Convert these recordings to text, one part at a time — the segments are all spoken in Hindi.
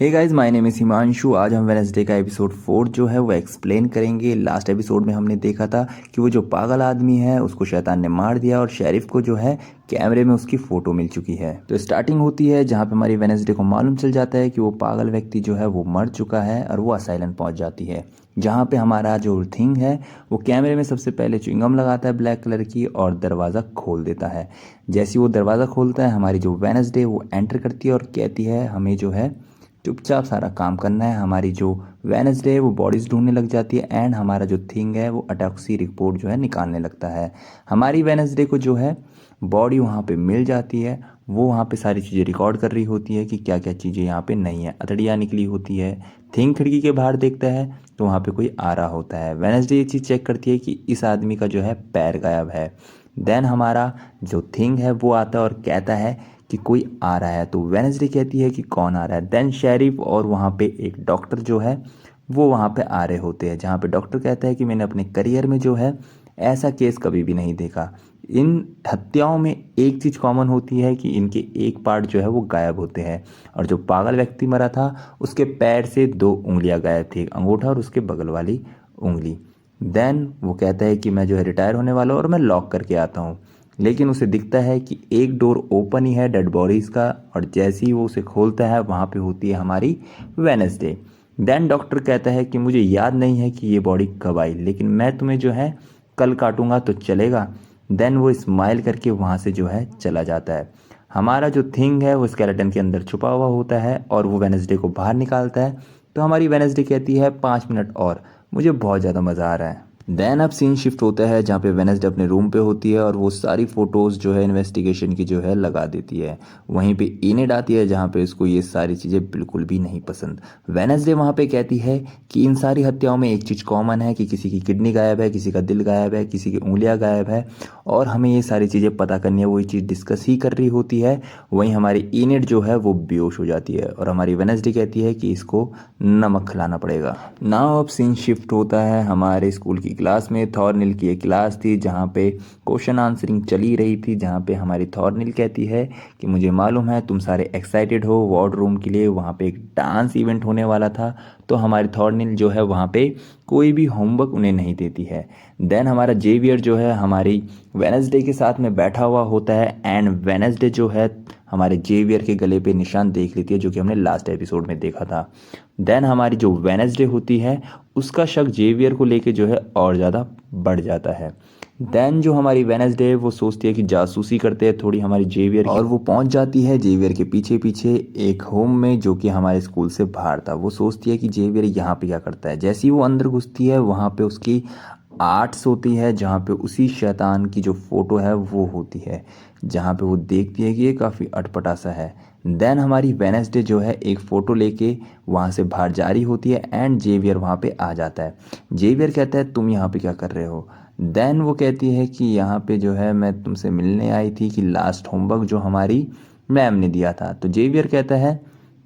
Hey guys, my name is Himanshu. आज हम वेडनेसडे का एपिसोड 4 जो है वो एक्सप्लेन करेंगे। लास्ट एपिसोड में हमने देखा था कि वो जो पागल आदमी है उसको शैतान ने मार दिया और शेरिफ को जो है कैमरे में उसकी फ़ोटो मिल चुकी है। तो स्टार्टिंग होती है जहाँ पे हमारी वेडनेसडे को मालूम चल जाता है कि वो पागल व्यक्ति जो है वो मर चुका है और वो असाइलम पहुँच जाती है, जहाँ पे हमारा जो थिंग है वो कैमरे में सबसे पहले च्युइंगम लगाता है ब्लैक कलर की और दरवाज़ा खोल देता है। जैसे ही वो दरवाज़ा खोलता है हमारी जो वेडनेसडे वो एंटर करती है और कहती है हमें जो है चुपचाप सारा काम करना है। हमारी जो वेडनेसडे है वो बॉडीज़ ढूंढने लग जाती है एंड हमारा जो थिंग है वो अटॉक्सी रिपोर्ट जो है निकालने लगता है। हमारी वेडनेसडे को जो है बॉडी वहाँ पे मिल जाती है। वो वहाँ पे सारी चीज़ें रिकॉर्ड कर रही होती है कि क्या क्या चीज़ें यहाँ पे नहीं है। अतड़ियाँ निकली होती है। थिंग खिड़की के बाहर देखता है तो वहाँ पे कोई आ रहा होता है। वेडनेसडे ये चीज़ चेक करती है कि इस आदमी का जो है पैर गायब है। देन हमारा जो थिंग है वो आता है और कहता है कि कोई आ रहा है। तो वेडनेसडे कहती है कि कौन आ रहा है। देन शेरिफ और वहाँ पे एक डॉक्टर जो है वो वहाँ पे आ रहे होते हैं, जहाँ पे डॉक्टर कहता है कि मैंने अपने करियर में जो है ऐसा केस कभी भी नहीं देखा। इन हत्याओं में एक चीज़ कॉमन होती है कि इनके एक पार्ट जो है वो गायब होते हैं और जो पागल व्यक्ति मरा था उसके पैर से 2 उंगलियां गायब थी, एक अंगूठा और उसके बगल वाली उंगली। देन वो कहता है कि मैं जो है रिटायर होने वाला हूँ और मैं लॉक करके आता हूँ, लेकिन उसे दिखता है कि एक डोर ओपन ही है डेड बॉडीज़ का और जैसे ही वो उसे खोलता है वहाँ पे होती है हमारी वेडनेसडे। देन डॉक्टर कहता है कि मुझे याद नहीं है कि ये बॉडी कब आई, लेकिन मैं तुम्हें जो है कल काटूंगा तो चलेगा। देन वो स्माइल करके वहाँ से जो है चला जाता है। हमारा जो थिंग है वो स्केलेटन के अंदर छुपा हुआ होता है और वो वेडनेसडे को बाहर निकालता है। तो हमारी वेडनेसडे कहती है 5 मिनट और, मुझे बहुत ज़्यादा मज़ा आ रहा है। देन अब सीन शिफ्ट होता है जहाँ पे वेडनेसडे अपने रूम पे होती है और वो सारी फोटोज़ जो है इन्वेस्टिगेशन की जो है लगा देती है। वहीं पे इनेड आती है जहाँ पे उसको ये सारी चीज़ें बिल्कुल भी नहीं पसंद। वेडनेसडे वहाँ पे कहती है कि इन सारी हत्याओं में एक चीज़ कॉमन है कि किसी की किडनी गायब है, किसी का दिल गायब है, किसी की उंगलियाँ गायब है और हमें ये सारी चीज़ें पता करनी है। वही चीज़ डिस्कस ही कर रही होती है। वहीं हमारी इनेड जो है वो बेहोश हो जाती है और हमारी वेडनेसडे कहती है कि इसको नमक खिलाना पड़ेगा। नाउ अब सीन शिफ्ट होता है हमारे स्कूल की क्लास में। थॉर्निल की एक क्लास थी जहाँ पे क्वेश्चन आंसरिंग चली रही थी, जहाँ पे हमारी थॉर्निल कहती है कि मुझे मालूम है तुम सारे एक्साइटेड हो वार्ड रूम के लिए, वहाँ पे एक डांस इवेंट होने वाला था। तो हमारी थॉर्निल जो है वहाँ पे कोई भी होमवर्क उन्हें नहीं देती है। देन हमारा जेवियर जो है हमारी वेडनेसडे के साथ में बैठा हुआ होता है एंड वेडनेसडे जो है हमारे जेवियर के गले पे निशान देख लेती है, जो कि हमने लास्ट एपिसोड में देखा था। देन हमारी जो वेडनेसडे होती है उसका शक जेवियर को लेके जो है और ज़्यादा बढ़ जाता है। देन जो हमारी वेडनेसडे है वो सोचती है कि जासूसी करते हैं थोड़ी हमारी जेवियर की, और वो पहुंच जाती है जेवियर के पीछे पीछे एक होम में जो कि हमारे स्कूल से बाहर था। वो सोचती है कि जेवियर यहाँ पे क्या करता है। जैसे ही वो अंदर घुसती है वहाँ पे उसकी आर्ट्स होती है, जहाँ पे उसी शैतान की जो फोटो है वो होती है, जहाँ पे वो देखती है कि ये काफ़ी अटपटा सा है। देन हमारी वेडनेसडे जो है एक फ़ोटो लेके वहाँ से बाहर जा रही होती है एंड जेवियर वहाँ पे आ जाता है। जेवियर कहता है तुम यहाँ पे क्या कर रहे हो। देन वो कहती है कि यहाँ पे जो है मैं तुमसे मिलने आई थी कि लास्ट होमवर्क जो हमारी मैम ने दिया था। तो जेवियर कहता है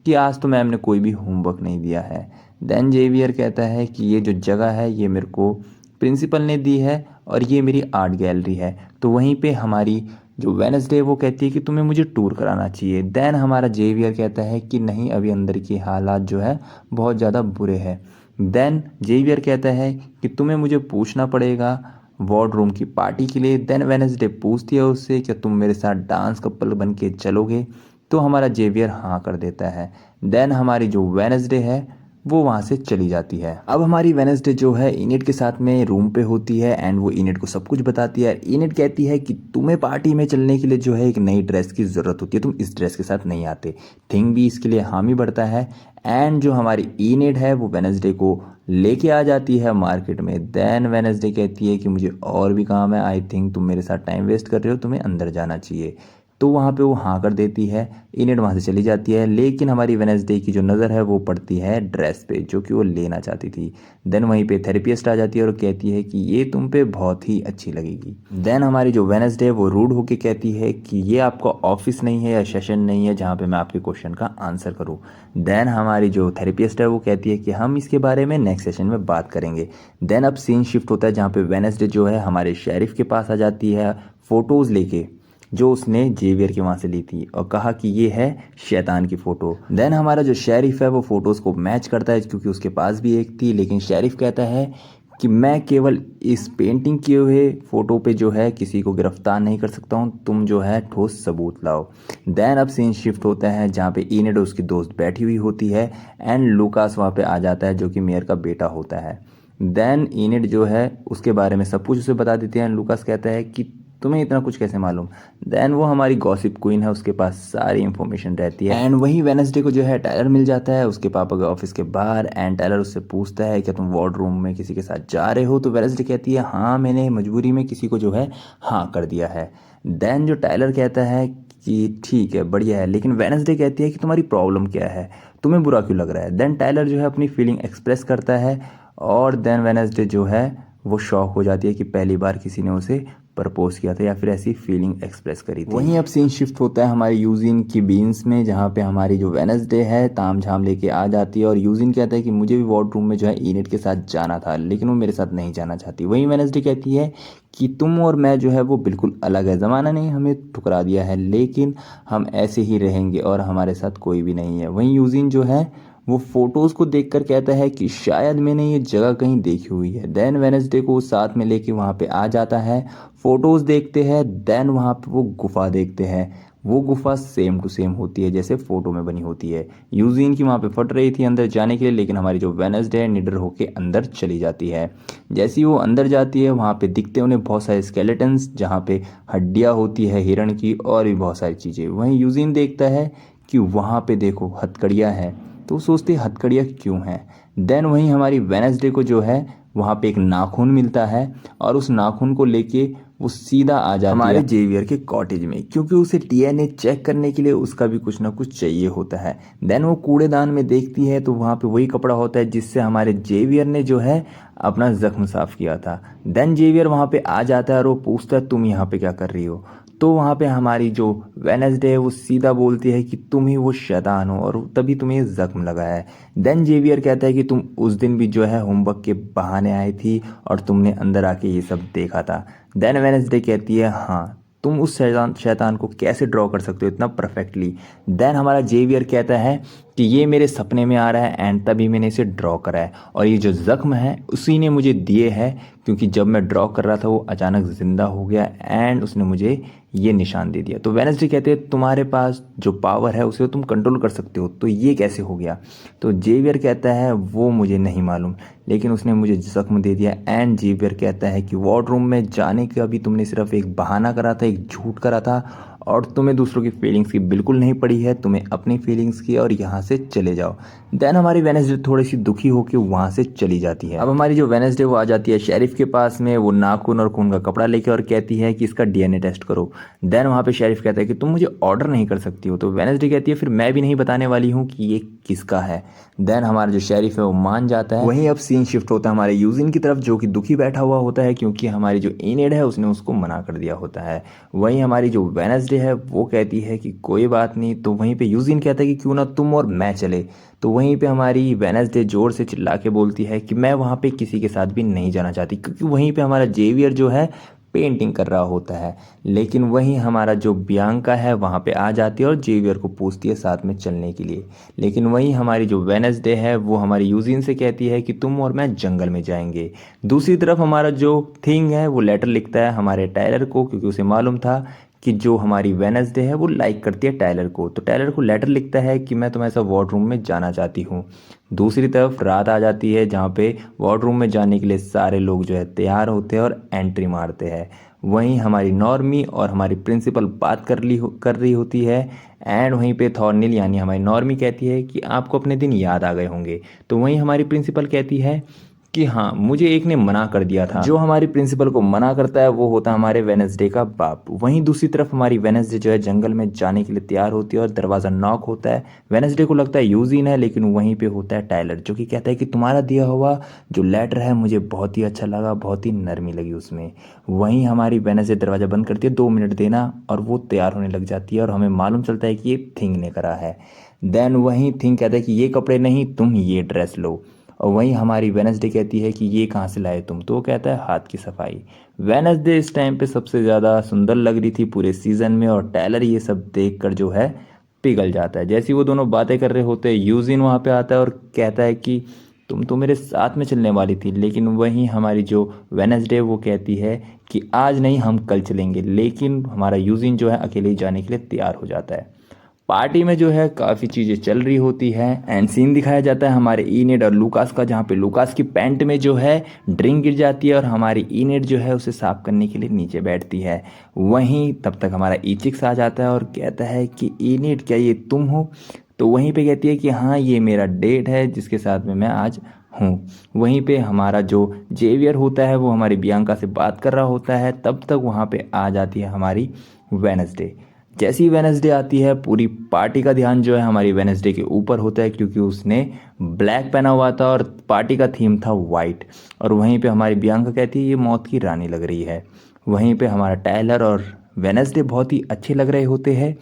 कि आज तो मैम ने कोई भी होमवर्क नहीं दिया है। देन जेवियर कहता है कि ये जो जगह है ये मेरे को प्रिंसिपल ने दी है और ये मेरी आर्ट गैलरी है। तो वहीं पे हमारी जो वेडनेसडे वो कहती है कि तुम्हें मुझे टूर कराना चाहिए। देन हमारा जेवियर कहता है कि नहीं, अभी अंदर की हालात जो है बहुत ज़्यादा बुरे हैं। देन जेवियर कहता है कि तुम्हें मुझे पूछना पड़ेगा वार्ड रूम की पार्टी के लिए। देन वेडनेसडे पूछती है उससे कि तुम मेरे साथ डांस कपल बन के चलोगे। तो हमारा जेवियर हाँ कर देता है। देन हमारी जो वेडनेसडे है वो वहाँ से चली जाती है। अब हमारी वेडनेसडे जो है इनेड के साथ में रूम पे होती है एंड वो इनेड को सब कुछ बताती है। इनेड कहती है कि तुम्हें पार्टी में चलने के लिए जो है एक नई ड्रेस की ज़रूरत होती है, तुम इस ड्रेस के साथ नहीं आते। थिंग भी इसके लिए हामी बढ़ता है एंड जो हमारी इनेड है वो वेडनेसडे को लेके आ जाती है मार्केट में। देन वेडनेसडे कहती है कि मुझे और भी काम है, आई थिंक तुम मेरे साथ टाइम वेस्ट कर रहे हो, तुम्हें अंदर जाना चाहिए। तो वहाँ पे वो हाँ कर देती है। इनेड वहाँ से चली जाती है, लेकिन हमारी वेडनेसडे की जो नज़र है वो पड़ती है ड्रेस पे जो कि वो लेना चाहती थी। देन वहीं पे थेरेपिस्ट आ जाती है और कहती है कि ये तुम पे बहुत ही अच्छी लगेगी। देन हमारी जो वेडनेसडे है वो रूड होके कहती है कि ये आपका ऑफिस नहीं है या सेशन नहीं है जहाँ पे मैं आपके क्वेश्चन का आंसर करूँ। देन हमारी जो थेरेपिस्ट है वो कहती है कि हम इसके बारे में नेक्स्ट सेशन में बात करेंगे। देन अब सीन शिफ्ट होता है जहाँ पे वेडनेसडे जो है हमारे शेरिफ के पास आ जाती है फ़ोटोज़ लेके, जो उसने जेवियर के वहाँ से ली थी और कहा कि ये है शैतान की फ़ोटो। देन हमारा जो शेरिफ है वो फ़ोटोज़ को मैच करता है क्योंकि उसके पास भी एक थी, लेकिन शेरिफ कहता है कि मैं केवल इस पेंटिंग किए हुए फ़ोटो पे जो है किसी को गिरफ्तार नहीं कर सकता हूँ, तुम जो है ठोस सबूत लाओ। देन अब सीन शिफ्ट होता है जहाँ पे इनेड उसकी दोस्त बैठी हुई होती है एंड लूकास वहाँ पे आ जाता है जो कि मेयर का बेटा होता है। देन इनेड जो है उसके बारे में सब कुछ उसे बता देते हैं। लूकास कहता है कि तुम्हें इतना कुछ कैसे मालूम। देन वो हमारी गॉसिप क्वीन है, उसके पास सारी इंफॉर्मेशन रहती है। एंड वही वेनसडे को जो है टायलर मिल जाता है उसके पापा के ऑफिस के बाहर एंड टायलर उससे पूछता है कि तुम वार्ड रूम में किसी के साथ जा रहे हो। तो वेनसडे कहती है हाँ, मैंने मजबूरी में किसी को जो है हाँ कर दिया है। देन जो टायलर कहता है कि ठीक है, बढ़िया है, लेकिन वेनसडे कहती है कि तुम्हारी प्रॉब्लम क्या है, तुम्हें बुरा क्यों लग रहा है। देन टायलर जो है अपनी फीलिंग एक्सप्रेस करता है और देन वेनसडे जो है वो शॉक हो जाती है कि पहली बार किसी ने उसे प्रपोज किया था या फिर ऐसी फीलिंग एक्सप्रेस करी थी। वहीं अब सीन शिफ्ट होता है हमारे यूजिन की बीन्स में, जहाँ पे हमारी जो वेनसडे है ताम झाम लेके आ जाती है और यूजिन कहता है कि मुझे भी वार्ड रूम में जो है इनेट के साथ जाना था, लेकिन वो मेरे साथ नहीं जाना चाहती। वहीं वेनसडे कहती है कि तुम और मैं जो है वो बिल्कुल अलग है, ज़माना ने हमें ठुकरा दिया है, लेकिन हम ऐसे ही रहेंगे और हमारे साथ कोई भी नहीं है। वहीं यूजिन जो है वो फोटोज़ को देखकर कहता है कि शायद मैंने ये जगह कहीं देखी हुई है। देन वेनसडे को साथ में लेके वहाँ पे आ जाता है, फोटोज़ देखते हैं। देन वहाँ पे वो गुफा देखते हैं, वो गुफा सेम टू सेम होती है जैसे फोटो में बनी होती है। यूजीन की वहाँ पे फट रही थी अंदर जाने के लिए, लेकिन हमारी जो वेनसडे है निडर होके अंदर चली जाती है। जैसे ही वो अंदर जाती है वहाँ पे दिखते हैं उन्हें बहुत सारे स्केलेटन्स, जहाँ पे हड्डियाँ होती है हिरण की और भी बहुत सारी चीज़ें। वहीं यूजीन देखता है कि वहाँ पे देखो हथकड़ियाँ हैं, तो सोचते हथकड़ियाँ क्यों हैं। देन वहीं हमारी वेनसडे को जो है वहाँ पे एक नाखून मिलता है और उस नाखून को लेके वो सीधा आ जाती है हमारे जेवियर के कॉटेज में, क्योंकि उसे डीएनए चेक करने के लिए उसका भी कुछ ना कुछ चाहिए होता है। देन वो कूड़ेदान में देखती है तो वहाँ पे वही कपड़ा होता है जिससे हमारे जेवियर ने जो है अपना जख्म साफ किया था। देन जेवियर वहाँ पे आ जाता है और वो पूछता है तुम यहाँ पे क्या कर रही हो। तो वहाँ पे हमारी जो वेनसडे है वो सीधा बोलती है कि तुम ही वो शैतान हो और तभी तुम्हें ये जख्म लगा है। देन जेवियर कहता है कि तुम उस दिन भी जो है होमवर्क के बहाने आई थी और तुमने अंदर आके ये सब देखा था। देन वेनसडे कहती है हाँ, तुम उस शैतान को कैसे ड्रॉ कर सकते हो इतना परफेक्टली। देन हमारा जेवियर कहता है कि ये मेरे सपने में आ रहा है एंड तभी मैंने इसे ड्रॉ करा है और ये जो ज़ख्म है उसी ने मुझे दिए है, क्योंकि जब मैं ड्रॉ कर रहा था वो अचानक ज़िंदा हो गया एंड उसने मुझे ये निशान दे दिया। तो वेनसडे कहते हैं तुम्हारे पास जो पावर है उसे तुम कंट्रोल कर सकते हो, तो ये कैसे हो गया। तो जेवियर कहता है वो मुझे नहीं मालूम, लेकिन उसने मुझे जख्म दे दिया। एंड जेवियर कहता है कि वार्ड रूम में जाने का भी तुमने सिर्फ एक बहाना करा था, एक झूठ करा था और तुम्हें दूसरों की फीलिंग्स की बिल्कुल नहीं पड़ी है, तुम्हें अपनी फीलिंग्स की, और यहाँ से चले जाओ। देन हमारी वेनसडे थोड़ी सी दुखी होकर वहाँ से चली जाती है। अब हमारी जो वेनसडे वो आ जाती है शेरिफ के पास में, वो नाखून और खून का कपड़ा लेके और कहती है कि इसका डीएनए टेस्ट करो। देन वहाँ पे शेरिफ कहता है कि तुम मुझे ऑर्डर नहीं कर सकती हो। तो वेनसडे कहती है फिर मैं भी नहीं बताने वाली हूँ कि ये किसका है। देन हमारा जो शेरिफ है वो मान जाता है। वहीं अब सीन शिफ्ट होता है हमारे यूजिन की तरफ, जो कि दुखी बैठा हुआ होता है क्योंकि हमारी जो इनेड है उसने उसको मना कर दिया होता है। वहीं हमारी जो वेनसडे है वो कहती है कि कोई बात नहीं। तो वहीं पे यूजिन कहता है कि क्यों ना तुम और मैं चले। तो वहीं पे हमारी वेनसडे जोर से चिल्ला के बोलती है कि मैं वहाँ पे किसी के साथ भी नहीं जाना चाहती, क्योंकि वहीं पे हमारा जेवियर जो है पेंटिंग कर रहा होता है। लेकिन वहीं हमारा जो बियांका है वहाँ पे आ जाती है और जेवियर को पूछती है साथ में चलने के लिए। लेकिन वहीं हमारी जो वेनसडे है वो हमारी यूजिन से कहती है कि तुम और मैं जंगल में जाएंगे। दूसरी तरफ हमारा जो थिंग है वो लेटर लिखता है हमारे टायलर को, क्योंकि उसे मालूम था कि जो हमारी वेनसडे है वो लाइक करती है टायलर को। तो टायलर को लेटर लिखता है कि मैं तुम्हारे साथ वार्ड रूम में जाना चाहती हूँ। दूसरी तरफ रात आ जाती है जहाँ पे वार्ड रूम में जाने के लिए सारे लोग जो है तैयार होते हैं और एंट्री मारते हैं। वहीं हमारी नॉर्मी और हमारी प्रिंसिपल बात कर रही होती है एंड वहीं पे थॉर्निल यानी हमारी नॉर्मी कहती है कि आपको अपने दिन याद आ गए होंगे। तो वहीं हमारी प्रिंसिपल कहती है कि हाँ, मुझे एक ने मना कर दिया था। जो हमारी प्रिंसिपल को मना करता है वो होता है हमारे वेनसडे का बाप। वहीं दूसरी तरफ हमारी वेनसडे जो है जंगल में जाने के लिए तैयार होती है और दरवाज़ा नॉक होता है। वेनसडे को लगता है यूजिन है, लेकिन वहीं पे होता है टायलर, जो कि कहता है कि तुम्हारा दिया हुआ जो लेटर है मुझे बहुत ही अच्छा लगा, बहुत ही नरमी लगी उसमें। वहीं हमारी वेनसडे दरवाज़ा बंद करती है, 2 मिनट देना, और वो तैयार होने लग जाती है और हमें मालूम चलता है कि ये थिंग ने करा है। देन वहीं थिंग कहता है कि ये कपड़े नहीं, तुम ये ड्रेस लो। और वहीं हमारी वेडनेसडे कहती है कि ये कहाँ से लाए तुम, तो वो कहता है हाथ की सफाई। वेडनेसडे इस टाइम पे सबसे ज़्यादा सुंदर लग रही थी पूरे सीज़न में, और टायलर ये सब देख कर जो है पिघल जाता है। जैसे ही वो दोनों बातें कर रहे होते हैं, यूजिन वहाँ पे आता है और कहता है कि तुम तो मेरे साथ में चलने वाली थी। लेकिन वहीं हमारी जो वेडनेसडे वो कहती है कि आज नहीं, हम कल चलेंगे। लेकिन हमारा यूजिन जो है अकेले ही जाने के लिए तैयार हो जाता है। पार्टी में जो है काफ़ी चीज़ें चल रही होती है एंड सीन दिखाया जाता है हमारे इनेड और लूकास का, जहाँ पे लूकास की पैंट में जो है ड्रिंक गिर जाती है और हमारी इनेड जो है उसे साफ करने के लिए नीचे बैठती है। वहीं तब तक हमारा इचिक्स आ जाता है और कहता है कि इनेड क्या ये तुम हो? तो वहीं पे कहती है कि हाँ, ये मेरा डेट है जिसके साथ में मैं आज हूँ। वहीं पे हमारा जो जेवियर होता है वो हमारी बियांका से बात कर रहा होता है, तब तक वहाँ पे आ जाती है हमारी वेडनेसडे। जैसी ही वेडनेसडे आती है, पूरी पार्टी का ध्यान जो है हमारी वेडनेसडे के ऊपर होता है, क्योंकि उसने ब्लैक पहना हुआ था और पार्टी का थीम था वाइट। और वहीं पे हमारी बियांका कहती है ये मौत की रानी लग रही है। वहीं पे हमारा टायलर और वेडनेसडे बहुत ही अच्छे लग रहे होते हैं,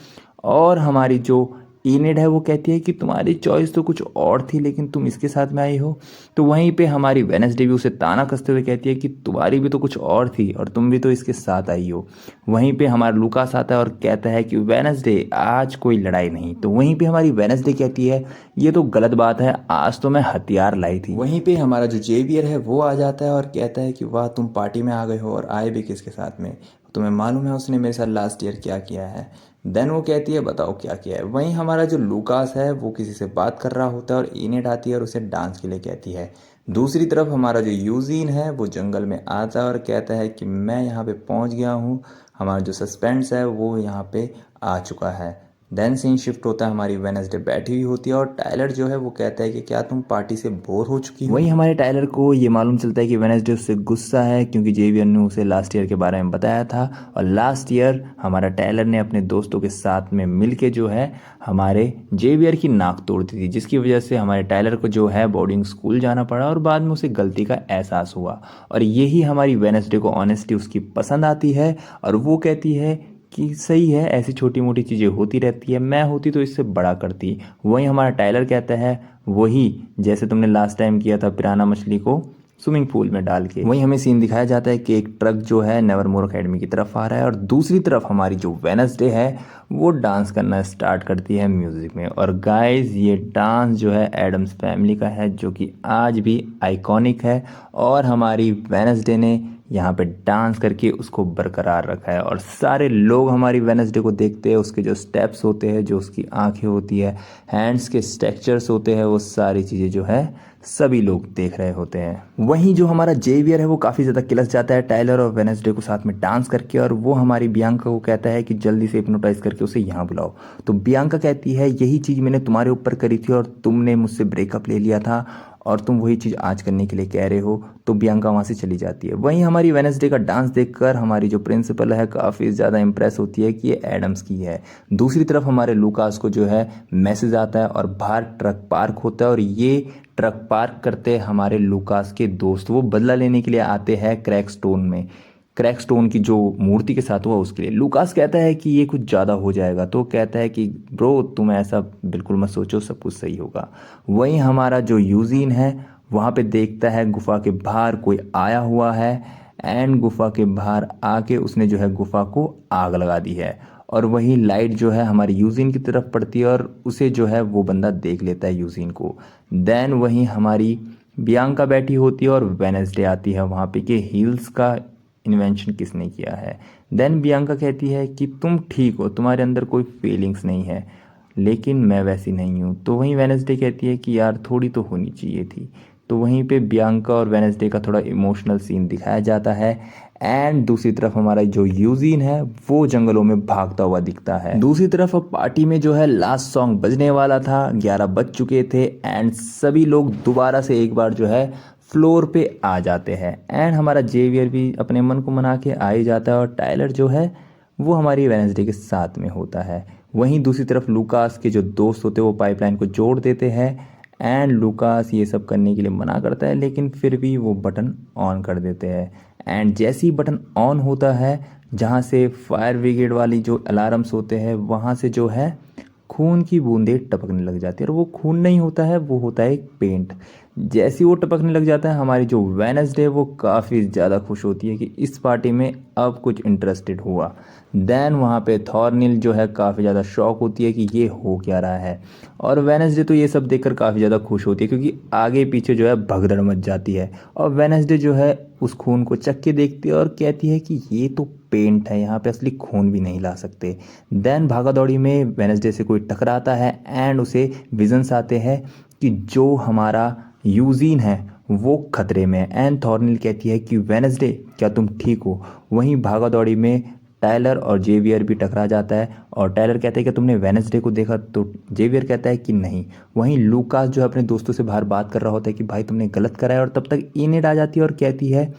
और हमारी जो इनेड है वो कहती है कि तुम्हारी चॉइस तो कुछ और थी, लेकिन तुम इसके साथ में आई हो। तो वहीं पे हमारी वेडनेसडे भी उसे ताना कसते हुए कहती है कि तुम्हारी भी तो कुछ और थी और तुम भी तो इसके साथ आई हो। वहीं पे हमारा लूकास आता है और कहता है कि वेडनेसडे आज कोई लड़ाई नहीं। तो वहीं पे हमारी वेडनेसडे कहती है ये तो गलत बात है, आज तो मैं हथियार लाई थी। वहीं पे हमारा जो जेवियर है वो आ जाता है और कहता है कि वाह, तुम पार्टी में आ गए हो और आए भी किसके साथ में? तुम्हें मालूम है उसने मेरे साथ लास्ट ईयर क्या किया है? देन वो कहती है बताओ क्या किया है। वहीं हमारा जो लूकास है वो किसी से बात कर रहा होता है और इनेट आती है और उसे डांस के लिए कहती है। दूसरी तरफ हमारा जो यूजीन है वो जंगल में आता है और कहता है कि मैं यहाँ पे पहुँच गया हूँ, हमारा जो सस्पेंस है वो यहाँ पे आ चुका है। देन सीन शिफ्ट होता है, हमारी वेडनेसडे बैठी हुई होती है और टायलर जो है वो कहता है कि क्या तुम पार्टी से बोर हो चुकी हो? वहीं हमारे टायलर को ये मालूम चलता है कि वेडनेसडे उससे गुस्सा है, क्योंकि जेवियर ने उसे लास्ट ईयर के बारे में बताया था, और लास्ट ईयर हमारा टायलर ने अपने दोस्तों के साथ में मिल के जो है हमारे जेवियर की नाक तोड़ दी थी, जिसकी वजह से हमारे टायलर को जो है बोर्डिंग स्कूल जाना पड़ा और बाद में उसे गलती का एहसास हुआ। और यही हमारी वेडनेसडे को ऑनेस्टी उसकी पसंद आती है, और वो कहती है कि सही है, ऐसी छोटी मोटी चीज़ें होती रहती है, मैं होती तो इससे बड़ा करती। वहीं हमारा टायलर कहता है वही जैसे तुमने लास्ट टाइम किया था पिराना मछली को स्विमिंग पूल में डाल के। वहीं हमें सीन दिखाया जाता है कि एक ट्रक जो है नेवरमोर अकेडमी की तरफ आ रहा है, और दूसरी तरफ हमारी जो वेडनेसडे है वो डांस करना स्टार्ट करती है म्यूज़िक में। और गाइस, ये डांस जो है एडम्स फैमिली का है, जो कि आज भी आइकॉनिक है, और हमारी वेडनेसडे ने यहाँ पे डांस करके उसको बरकरार रखा है। और सारे लोग हमारी वेडनेसडे को देखते हैं, उसके जो स्टेप्स होते हैं, जो उसकी आंखें होती है, हैंड्स के स्ट्रक्चर्स होते हैं, वो सारी चीज़ें जो है सभी लोग देख रहे होते हैं। वहीं जो हमारा जेवियर है वो काफ़ी ज़्यादा किलस जाता है टायलर और वेडनेसडे को साथ में डांस करके, और वो हमारी बियांका को कहता है कि जल्दी से हिप्नोटाइज करके उसे यहाँ बुलाओ। तो बियांका कहती है यही चीज़ मैंने तुम्हारे ऊपर करी थी और तुमने मुझसे ब्रेकअप ले लिया था, और तुम वही चीज़ आज करने के लिए कह रहे हो। तो बियांका वहाँ से चली जाती है। वहीं हमारी वेडनेसडे का डांस देखकर हमारी जो प्रिंसिपल है काफ़ी ज़्यादा इंप्रेस होती है कि ये एडम्स की है। दूसरी तरफ हमारे लूकास को जो है मैसेज आता है और बाहर ट्रक पार्क होता है, और ये ट्रक पार्क करते हमारे लूकास के दोस्त वो बदला लेने के लिए आते हैं क्रैकस्टोन में। क्रैकस्टोन की जो मूर्ति के साथ हुआ उसके लिए लूकास कहता है कि ये कुछ ज़्यादा हो जाएगा, तो कहता है कि ब्रो तुम ऐसा बिल्कुल मत सोचो, सब कुछ सही होगा। वहीं हमारा जो यूजीन है वहाँ पे देखता है गुफा के बाहर कोई आया हुआ है, एंड गुफा के बाहर आके उसने जो है गुफा को आग लगा दी है। और वही लाइट जो है हमारी यूजीन की तरफ पड़ती है और उसे जो है वो बंदा देख लेता है यूजीन को। देन वहीं हमारी बियांका बैठी होती है और वेडनेसडे आती है वहाँ पे कि हील्स का इन्वेंशन किसने किया है। देन बियांका कहती है कि तुम ठीक हो, तुम्हारे अंदर कोई फीलिंग्स नहीं है, लेकिन मैं वैसी नहीं हूँ। तो वहीं वेडनेसडे कहती है कि यार थोड़ी तो होनी चाहिए थी। तो वहीं पे बियांका और वेडनेसडे का थोड़ा इमोशनल सीन दिखाया जाता है, एंड दूसरी तरफ हमारा जो यूजीन है वो जंगलों में भागता हुआ दिखता है। दूसरी तरफ अब पार्टी में जो है लास्ट सॉन्ग बजने वाला था, 11 बज चुके थे, एंड सभी लोग दोबारा से एक बार जो है फ्लोर पे आ जाते हैं, एंड हमारा जेवियर भी अपने मन को मना के आ ही जाता है, और टायलर जो है वो हमारी वेडनेसडे के साथ में होता है। वहीं दूसरी तरफ लूकास के जो दोस्त होते हैं वो पाइपलाइन को जोड़ देते हैं, एंड लूकास ये सब करने के लिए मना करता है, लेकिन फिर भी वो बटन ऑन कर देते हैं। एंड जैसे ही बटन ऑन होता है, जहाँ से फायर ब्रिगेड वाली जो अलार्म्स होते हैं वहाँ से जो है खून की बूंदें टपकने लग जाती है, और वो खून नहीं होता है, वो होता है एक पेंट। जैसे ही वो टपकने लग जाता है, हमारी जो वेडनेसडे वो काफ़ी ज़्यादा खुश होती है कि इस पार्टी में अब कुछ इंटरेस्टेड हुआ। देन वहाँ पे थॉर्निल जो है काफ़ी ज़्यादा शॉक होती है कि ये हो क्या रहा है, और वेडनेसडे तो ये सब देखकर काफ़ी ज़्यादा खुश होती है क्योंकि आगे पीछे जो है भगदड़ मच जाती है। और वेडनेसडे जो है उस खून को चख के देखती है और कहती है कि ये तो पेंट है, यहाँ पे असली खून भी नहीं ला सकते। देन भागा दौड़ी में वेडनेसडे से कोई टकराता है एंड उसे विजन्स आते हैं कि जो हमारा यूजीन है वो खतरे में है। एंड थॉर्निल कहती है कि वेडनेसडे क्या तुम ठीक हो। वहीं भागा दौड़ी में टायलर और जेवियर भी टकरा जाता है और टायलर कहता है कि तुमने वेडनेसडे को देखा, तो जेवियर कहता है कि नहीं। वहीं लूकास जो है अपने दोस्तों से बाहर बात कर रहा होता है कि भाई तुमने गलत करा है, और तब तक इनेड आ जाती है और कहती है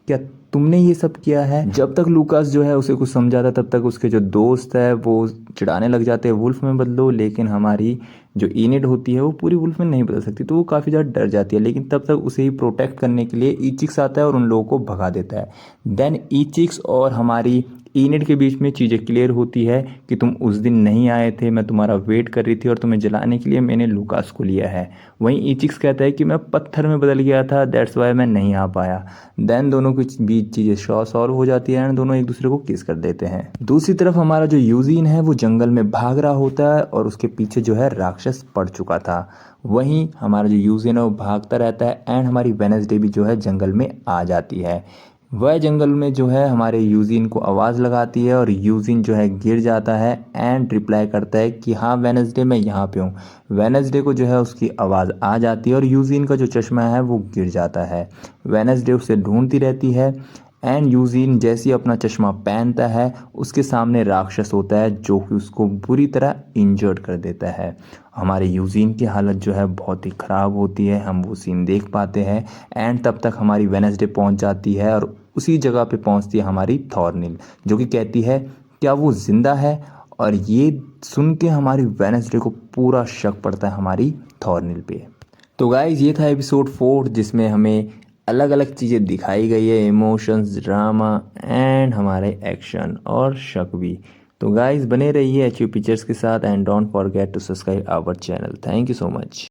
क्या तुमने ये सब किया है। जब तक लूकास जो है उसे कुछ समझाता तब तक उसके जो दोस्त है वो चिढ़ाने लग जाते हैं वुल्फ में बदलो, लेकिन हमारी जो इनिड होती है वो पूरी वुल्फ में नहीं बदल सकती, तो वो काफ़ी ज़्यादा डर जाती है। लेकिन तब तक उसे ही प्रोटेक्ट करने के लिए ईचिक्स आता है और उन लोगों को भगा देता है। देन ईचिक्स और हमारी इनिड के बीच में चीज़ें क्लियर होती है कि तुम उस दिन नहीं आए थे, मैं तुम्हारा वेट कर रही थी और तुम्हें जलाने के लिए मैंने लूकास को लिया है। वहीं ईचिक्स कहता है कि मैं पत्थर में बदल गया था, दैट्स वाई मैं नहीं आ पाया। देन दोनों के बीच चीज़ें सॉल्व हो जाती है एंड दोनों एक दूसरे को किस कर देते हैं। दूसरी तरफ हमारा जो यूजीन है वो जंगल में भाग रहा होता है और उसके पीछे जो है राक्षस पड़ चुका था। वहीं हमारा जो यूजीन है वो भागता रहता है एंड हमारी वेडनेसडे भी जो है जंगल में आ जाती है। वह जंगल में जो है हमारे यूजिन को आवाज़ लगाती है और यूजिन जो है गिर जाता है एंड रिप्लाई करता है कि हाँ वेडनेसडे मैं यहाँ पे हूँ। वेडनेसडे को जो है उसकी आवाज़ आ जाती है और यूजिन का जो चश्मा है वो गिर जाता है। वेडनेसडे उसे ढूंढती रहती है एंड यूजीन जैसे ही अपना चश्मा पहनता है उसके सामने राक्षस होता है जो कि उसको बुरी तरह इंजर्ड कर देता है। हमारे यूजीन की हालत जो है बहुत ही ख़राब होती है, हम वो सीन देख पाते हैं। एंड तब तक हमारी वेडनेसडे पहुंच जाती है और उसी जगह पे पहुंचती है हमारी थॉर्निल, जो कि कहती है क्या वो ज़िंदा है। और ये सुन के हमारी वेडनेसडे को पूरा शक पड़ता है हमारी थॉर्निल पे। तो गाइज ये था एपिसोड 4 जिसमें हमें अलग अलग चीज़ें दिखाई गई है, इमोशंस, ड्रामा एंड हमारे एक्शन और शक भी। तो गाइज बने रहिए एचयू पिक्चर्स के साथ and don't forget to subscribe our channel. Thank you so much.